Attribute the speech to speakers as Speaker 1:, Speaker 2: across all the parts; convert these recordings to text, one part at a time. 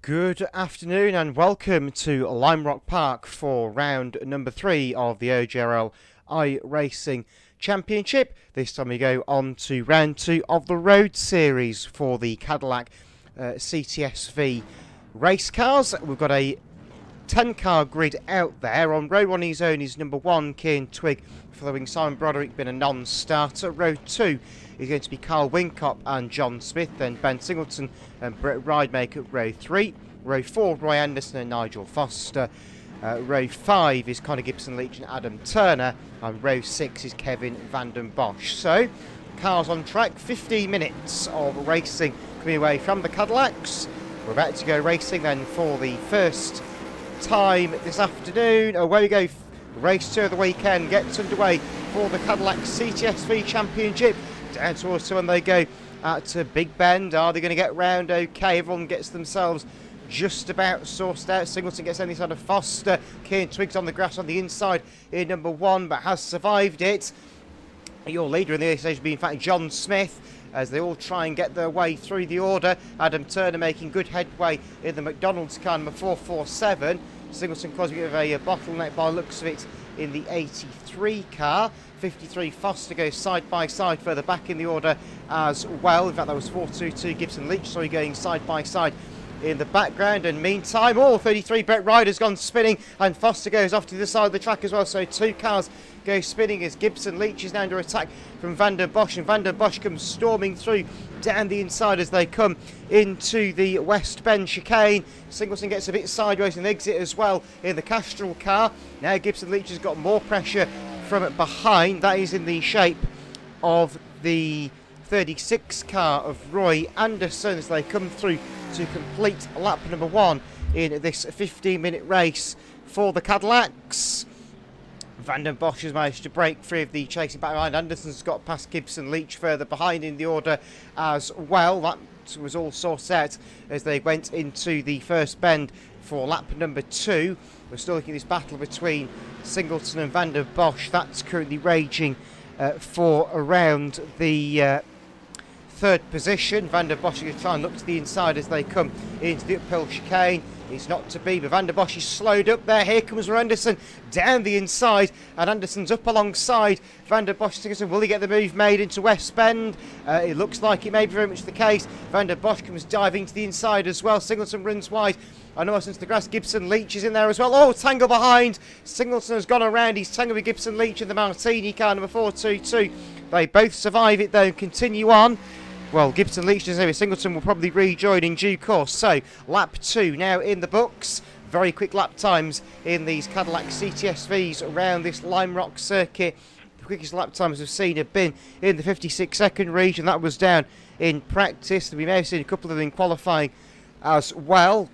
Speaker 1: Good afternoon and welcome to Lime Rock Park for round number 3 of the OGRL iRacing Championship. This time we go on to round 2 of the Road Series for the Cadillac CTSV race cars. We've got a 10-car grid out there. On row 1 his own is number 1, Kieran Twigg, following Simon Broderick being a non-starter. Row 2 is going to be Carl Wincott and John Smith, then Ben Singleton and Brett Ride make up row 3. Row 4, Roy Anderson and Nigel Foster. Row 5 is Connor Gibson-Leach and Adam Turner. And row 6 is Kevin van den Bosch. So, cars on track, 15 minutes of racing coming away from the Cadillacs. We're about to go racing then for the first time this afternoon. Away we go. Race 2 of the weekend gets underway for the Cadillac CTSV Championship. Down towards when they go at Big Bend. Are they going to get round okay? Everyone gets themselves just about sourced out. Singleton gets on the side of Foster. Kieran Twiggs on the grass on the inside in number 1, but has survived it. Your leader in the early stage will be in fact John Smith, as they all try and get their way through the order. Adam Turner making good headway in the McDonald's car number 447. Singleton causing a bit of a bottleneck by the looks of it in the 83 car. 53 Foster goes side by side further back in the order as well. In fact, that was 422 Gibson-Leach, so he's going side by side in the background. And meantime, 33 Brett Ryder's gone spinning, and Foster goes off to the side of the track as well. So 2 cars go spinning as Gibson-Leach is now under attack from van den Bosch, and van den Bosch comes storming through down the inside as they come into the West Bend chicane. Singleton gets a bit sideways in the exit as well in the Castrol car. Now Gibson-Leach has got more pressure from behind. That is in the shape of the 36 car of Roy Anderson as they come through to complete lap number 1 in this 15-minute race for the Cadillacs. Van den Bosch has managed to break free of the chasing back behind. Anderson's got past Gibson-Leach further behind in the order as well. That was all sorted out as they went into the first bend for lap number 2. We're still looking at this battle between Singleton and van den Bosch. That's currently raging for around the third position. Van den Bosch is going to try and look to the inside as they come into the uphill chicane. It's not to be, but van den Bosch is slowed up there. Here comes Anderson down the inside, and Anderson's up alongside van den Bosch. Will he get the move made into West Bend? It looks like it may be very much the case. Van den Bosch comes diving to the inside as well. Singleton runs wide. I know since the grass, Gibson-Leach is in there as well. Oh, tangle behind. Singleton has gone around. He's tangled with Gibson-Leach in the Martini car number 422. They both survive it though and continue on. Well, Gibson-Leach is over. Singleton will probably rejoin in due course. So, lap 2 now in the books. Very quick lap times in these Cadillac CTSVs around this Lime Rock circuit. The quickest lap times we've seen have been in the 56-second region. That was down in practice. We may have seen a couple of them in qualifying as well.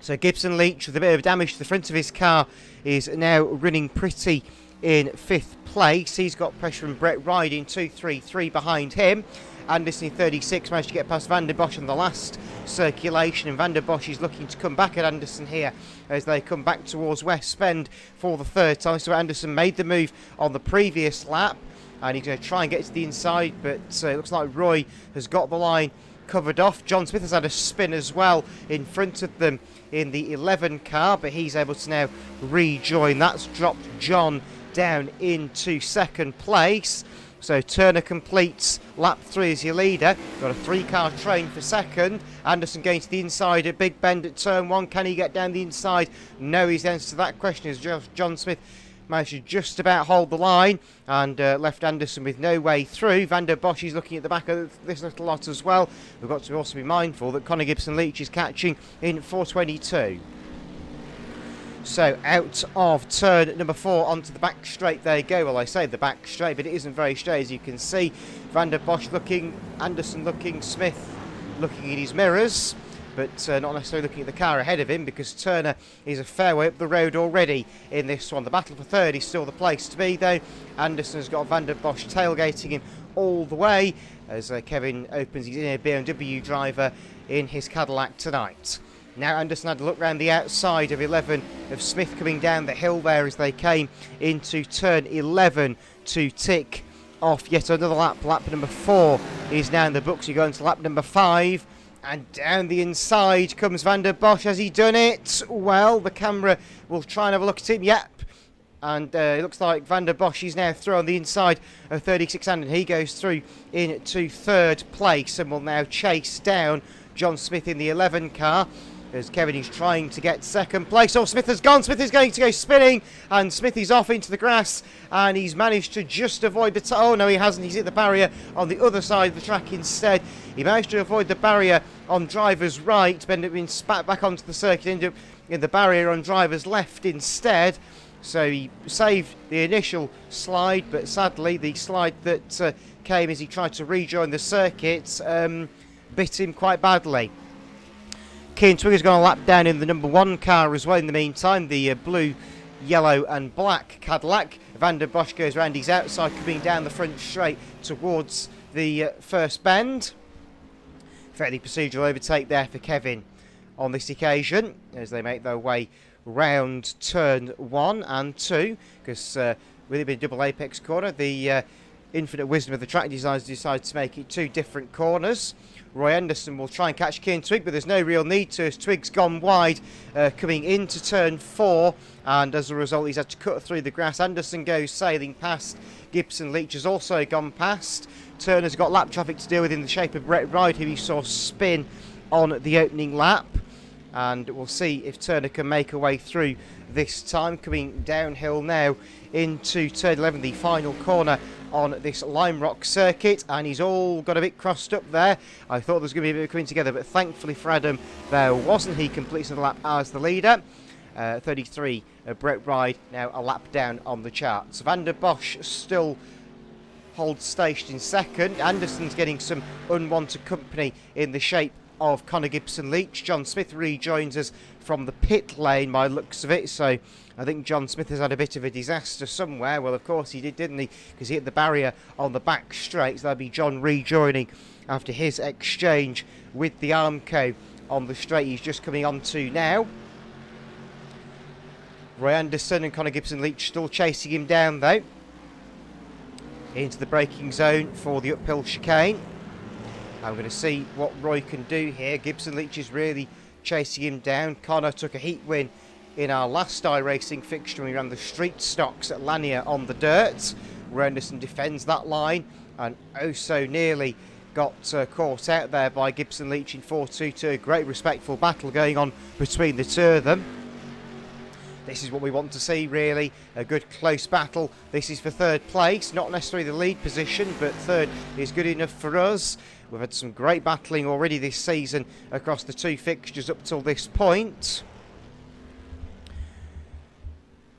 Speaker 1: So, Gibson-Leach with a bit of damage to the front of his car is now running pretty in 5th place. He's got pressure from Brett Ride in 2-3-3 behind him. Anderson in 36 managed to get past van den Bosch on the last circulation, and van den Bosch is looking to come back at Anderson here as they come back towards West Bend for the third time. So Anderson made the move on the previous lap, and he's going to try and get to the inside, but it looks like Roy has got the line covered off. John Smith has had a spin as well in front of them in the 11 car, but he's able to now rejoin. That's dropped John down into 2nd place. So Turner completes lap 3 as your leader. Got a 3-car train for 2nd. Anderson going to the inside at Big Bend at turn 1. Can he get down the inside? No, his answer to that question is John Smith managed to just about hold the line and left Anderson with no way through. Van den Bosch is looking at the back of this little lot as well. We've got to also be mindful that Connor Gibson-Leach is catching in 422. So out of turn number 4 onto the back straight they go. Well, I say the back straight, but it isn't very straight as you can see. Van den Bosch looking, Anderson looking, Smith looking in his mirrors, but not necessarily looking at the car ahead of him, because Turner is a fair way up the road already in this one. The battle for 3rd is still the place to be though. Anderson's got van den Bosch tailgating him all the way as Kevin opens his inner BMW driver in his Cadillac tonight. Now Anderson had a look round the outside of 11 of Smith coming down the hill there as they came into turn 11 to tick off yet another lap. Lap number 4 is now in the books. You go into lap number 5. And down the inside comes Van der Bosch. Has he done it? Well, the camera will try and have a look at him. Yep. And it looks like Van der Bosch is now through on the inside of 36 and he goes through into third place and will now chase down John Smith in the 11 car. As Kevin is trying to get second place. Oh, Smith has gone. Smith is going to go spinning. And Smith is off into the grass. And he's managed to just avoid the... oh, no, he hasn't. He's hit the barrier on the other side of the track instead. He managed to avoid the barrier on driver's right. But ended up being spat back onto the circuit. Ended up in the barrier on driver's left instead. So he saved the initial slide. But sadly, the slide that came as he tried to rejoin the circuit bit him quite badly. Kieran Twigger's gone a lap down in the number 1 car as well in the meantime, the blue, yellow and black Cadillac. Van der Bosch goes round his outside, coming down the front straight towards the first bend. Fairly procedural overtake there for Kevin on this occasion as they make their way round turn 1 and 2, because with it being a double apex corner, the infinite wisdom of the track designers decided to make it 2 different corners. Roy Anderson will try and catch Kieran Twigg, but there's no real need to as Twig's gone wide coming into turn 4, and as a result he's had to cut through the grass. Anderson goes sailing past. Gibson Leach has also gone past. Turner's got lap traffic to deal with in the shape of Brett Ride, who he saw spin on the opening lap, and we'll see if Turner can make a way through this time. Coming downhill now into turn 11, the final corner on this Lime Rock circuit, and he's all got a bit crossed up there. I thought there was going to be a bit of coming together, but thankfully for Adam there wasn't. He completes the lap as the leader. 33 Brett Ride now a lap down on the charts. Van der Bosch still holds station in second. Anderson's getting some unwanted company in the shape of Connor Gibson Leach. John Smith rejoins us from the pit lane by looks of it, so I think John Smith has had a bit of a disaster somewhere. Well, of course he did, didn't he? Because he hit the barrier on the back straight. So that'll be John rejoining after his exchange with the Armco on the straight he's just coming onto now. Roy Anderson and Connor Gibson Leach still chasing him down though. Into the braking zone for the uphill chicane. I'm going to see what Roy can do here. Gibson Leach is really chasing him down. Connor took a heat win in our last iRacing fixture when we ran the street stocks at Lanier on the dirt. Roy Anderson defends that line and oh so nearly got caught out there by Gibson Leach in 4-2-2. Great respectful battle going on between the two of them. This is what we want to see, really. A good close battle. This is for third place. Not necessarily the lead position, but third is good enough for us. We've had some great battling already this season across the 2 fixtures up till this point.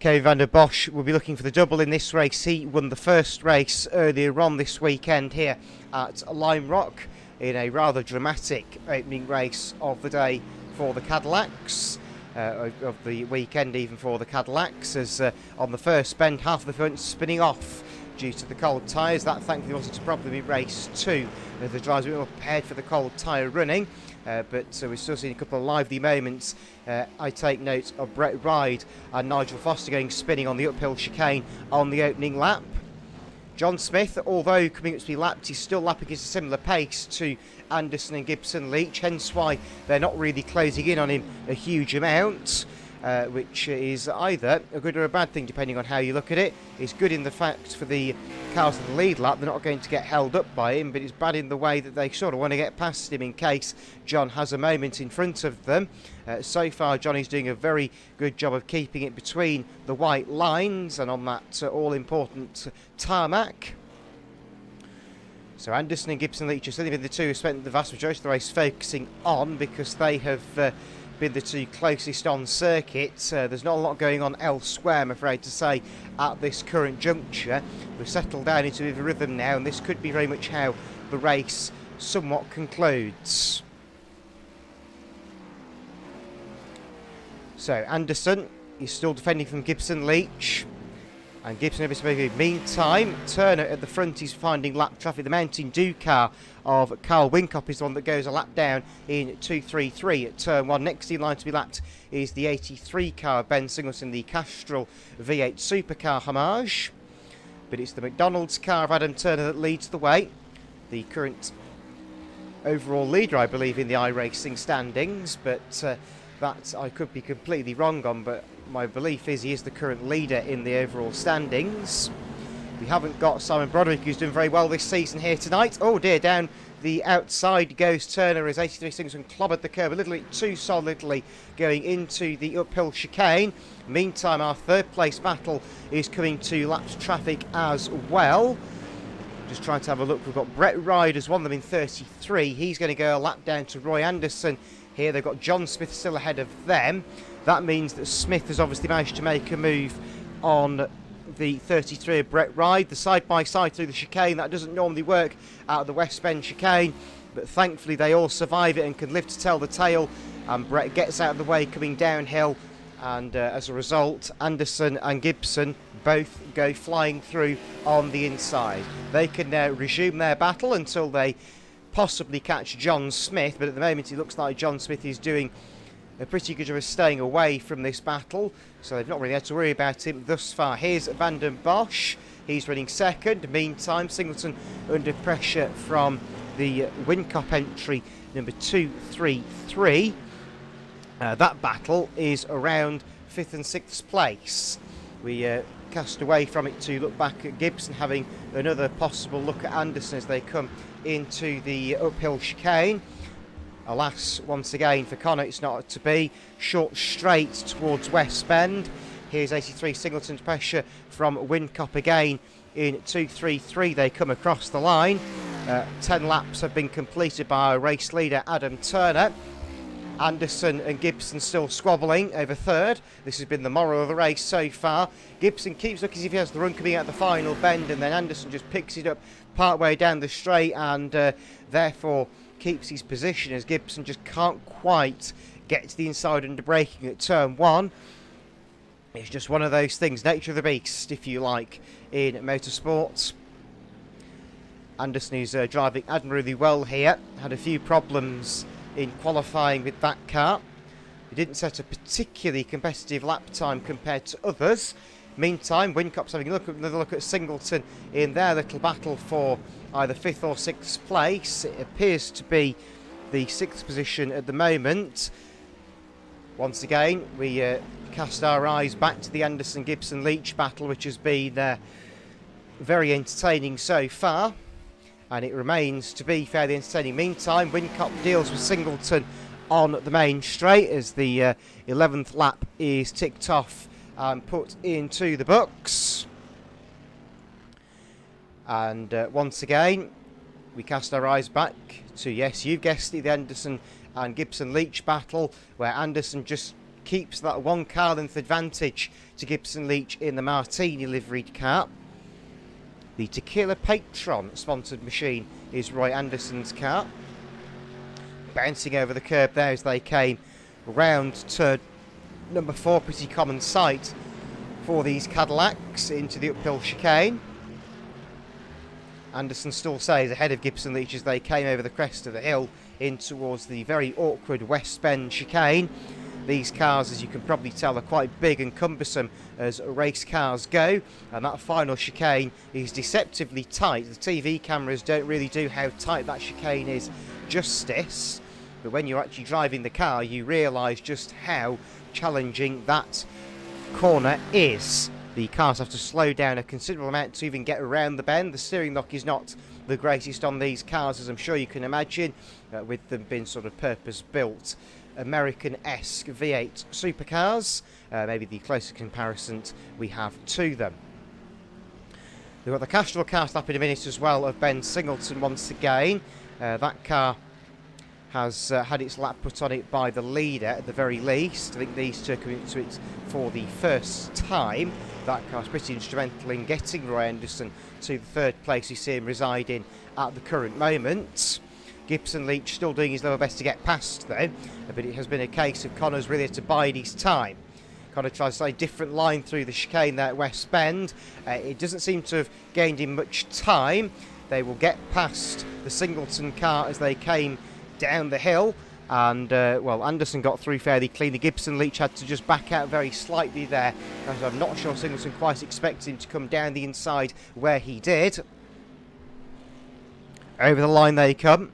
Speaker 1: Kevin Van der Bosch will be looking for the double in this race. He won the first race earlier on this weekend here at Lime Rock in a rather dramatic opening race of the day for the Cadillacs. Of the weekend even for the Cadillacs, as on the first bend half of the front spinning off due to the cold tyres. That thankfully wasn't a problem in race 2 as the drivers were prepared for the cold tyre running, but we're still seeing a couple of lively moments. I take note of Brett Ride and Nigel Foster going spinning on the uphill chicane on the opening lap. John Smith, although coming up to be lapped, is still lapping at a similar pace to Anderson and Gibson Leach, hence why they're not really closing in on him a huge amount, which is either a good or a bad thing depending on how you look at it. It's good in the fact for the cars in the lead lap, they're not going to get held up by him, but it's bad in the way that they sort of want to get past him in case John has a moment in front of them. So far Johnny's doing a very good job of keeping it between the white lines and on that all-important tarmac. So Anderson and Gibson Leach are certainly been the two who spent the vast majority of the race focusing on, because they have been the two closest on circuit. There's not a lot going on elsewhere, I'm afraid to say, at this current juncture. We've settled down into a bit of a rhythm now, and this could be very much how the race somewhat concludes. So Anderson is still defending from Gibson Leach. And Gibson obviously. Meantime, Turner at the front is finding lap traffic. The Mountain Dew car of Carl Wincop is the one that goes a lap down in 2.33 at turn 1. Next in line to be lapped is the 83 car of Ben Singleton, the Castrol V8 supercar homage. But it's the McDonald's car of Adam Turner that leads the way. The current overall leader, I believe, in the iRacing standings, but that I could be completely wrong on, but my belief is he is the current leader in the overall standings. We haven't got Simon Broderick, who's doing very well this season here tonight. Oh dear, down the outside goes Turner as 83 Singleton clobbered the curb a little bit too solidly going into the uphill chicane. Meantime, our third place battle is coming to lapped traffic as well. Just trying to have a look. We've got Brett Ryder's one of them in 33. He's going to go a lap down to Roy Anderson here. They've got John Smith still ahead of them. That means that Smith has obviously managed to make a move on the 33 of Brett Ride. The side-by-side through the chicane, that doesn't normally work out of the West Bend chicane, but thankfully they all survive it and can live to tell the tale, and Brett gets out of the way coming downhill, and as a result Anderson and Gibson both go flying through on the inside. They can now resume their battle until they possibly catch John Smith, but at the moment it looks like John Smith is doing a pretty good job of staying away from this battle, so they've not really had to worry about him thus far. Here's Van den Bosch, he's running second. Meantime, Singleton under pressure from the Whincup entry number 233. That battle is around 5th and 6th place. We cast away from it to look back at Gibson, having another possible look at Anderson as they come into the uphill chicane. Alas, once again for Connor, it's not to be. Short straight towards West Bend. Here's 83 Singleton's pressure from Whincup again in 233. They come across the line. 10 laps have been completed by our race leader Adam Turner. Anderson and Gibson still squabbling over third. This has been the moral of the race so far. Gibson keeps looking as if he has the run coming out the final bend, and then Anderson just picks it up part way down the straight and therefore keeps his position as Gibson just can't quite get to the inside under braking at turn 1. It's just one of those things, nature of the beast, if you like, in motorsports. Anderson is driving admirably well here. Had a few problems in qualifying with that car. He didn't set a particularly competitive lap time compared to others. Meantime, Whincup's having another look at Singleton in their little battle for either 5th or 6th place. It appears to be the 6th position at the moment. Once again, we cast our eyes back to the Anderson-Gibson-Leach battle, which has been very entertaining so far, and it remains to be fairly entertaining. Meantime, Whincup deals with Singleton on the main straight as the 11th lap is ticked off and put into the books. And once again, we cast our eyes back to, yes, you've guessed it, the Anderson and Gibson-Leach battle, where Anderson just keeps that 1 car length advantage to Gibson-Leach in the Martini liveried car. The Tequila Patron sponsored machine is Roy Anderson's car. Bouncing over the curb there as they came round to number 4, pretty common sight for these Cadillacs into the uphill chicane. Anderson still stays ahead of Gibson-Leach as they came over the crest of the hill in towards the very awkward West Bend chicane. These cars, as you can probably tell, are quite big and cumbersome as race cars go, and that final chicane is deceptively tight. The TV cameras don't really do how tight that chicane is justice, but when you're actually driving the car you realise just how challenging that corner is. The cars have to slow down a considerable amount to even get around the bend. The steering lock is not the greatest on these cars, as I'm sure you can imagine, with them being sort of purpose-built American-esque V8 supercars, maybe the closest comparison we have to them. We've got the Castrol car slap in a minute as well of Ben Singleton once again. That car has had its lap put on it by the leader at the very least. I think these two are coming into it for the first time. That car's pretty instrumental in getting Roy Anderson to the 3rd place we see him residing at the current moment. Gibson-Leach still doing his level best to get past though, but it has been a case of Connor's really had to bide his time. Connor tries a different line through the chicane there at West Bend. It doesn't seem to have gained him much time. They will get past the Singleton car as they came down the hill, and well, Anderson got through fairly cleanly. Gibson-Leach had to just back out very slightly there, as I'm not sure Singleton quite expected him to come down the inside where he did. Over the line they come.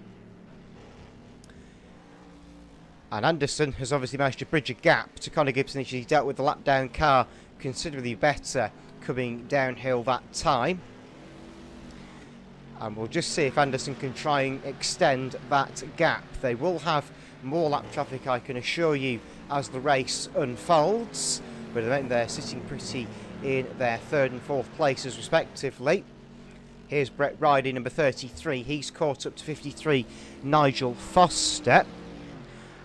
Speaker 1: And Anderson has obviously managed to bridge a gap to Connor Gibson. He dealt with the lap down car considerably better coming downhill that time. And we'll just see if Anderson can try and extend that gap. They will have more lap traffic, I can assure you, as the race unfolds. But at the moment they're sitting pretty in their third and fourth places respectively. Here's Brett Riding, number 33. He's caught up to 53, Nigel Foster.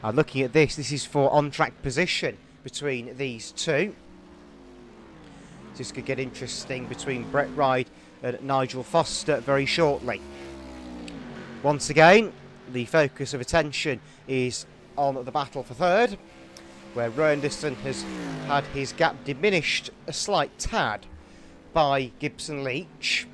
Speaker 1: And looking at this is for on-track position between these two. This could get interesting between Brett Ride and Nigel Foster very shortly. Once again, the focus of attention is on the battle for third, where Roy Anderson has had his gap diminished a slight tad by Gibson Leach.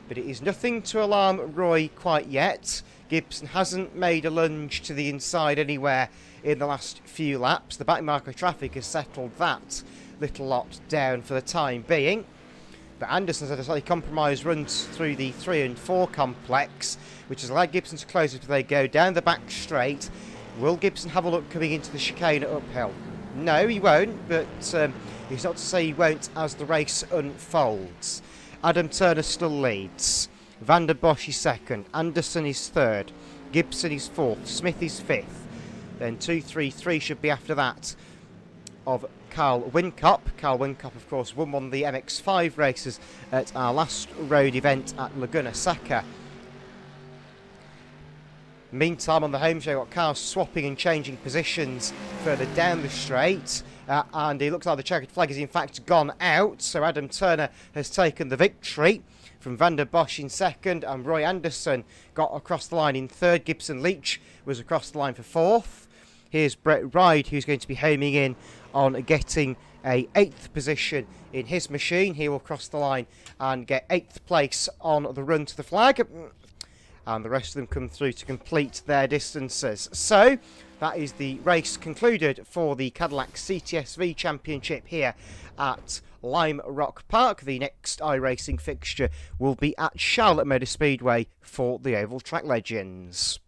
Speaker 1: But it is nothing to alarm Roy quite yet. Gibson hasn't made a lunge to the inside anywhere in the last few laps. The back marker traffic has settled that little lot down for the time being. But Anderson's had a slightly compromised run through the 3 and 4 complex, which has allowed Gibson to close as they go down the back straight. Will Gibson have a look coming into the chicane uphill? No, he won't, but it's not to say he won't as the race unfolds. Adam Turner still leads. Van der Bosch is second. Anderson is third. Gibson is fourth. Smith is fifth. Then 2, 3, 3 should be after that of Carl Wincop. Carl Wincop, of course, won one of the MX5 races at our last road event at Laguna Seca. Meantime, on the home show, got cars swapping and changing positions further down the straight. And it looks like the checkered flag has in fact gone out. So Adam Turner has taken the victory from Van der Bosch in second. And Roy Anderson got across the line in third. Gibson Leach was across the line for fourth. Here's Brett Ride, who's going to be homing in on getting a 8th position in his machine. He will cross the line and get 8th place on the run to the flag. And the rest of them come through to complete their distances. So that is the race concluded for the Cadillac CTSV Championship here at Lime Rock Park. The next iRacing fixture will be at Charlotte Motor Speedway for the Oval Track Legends.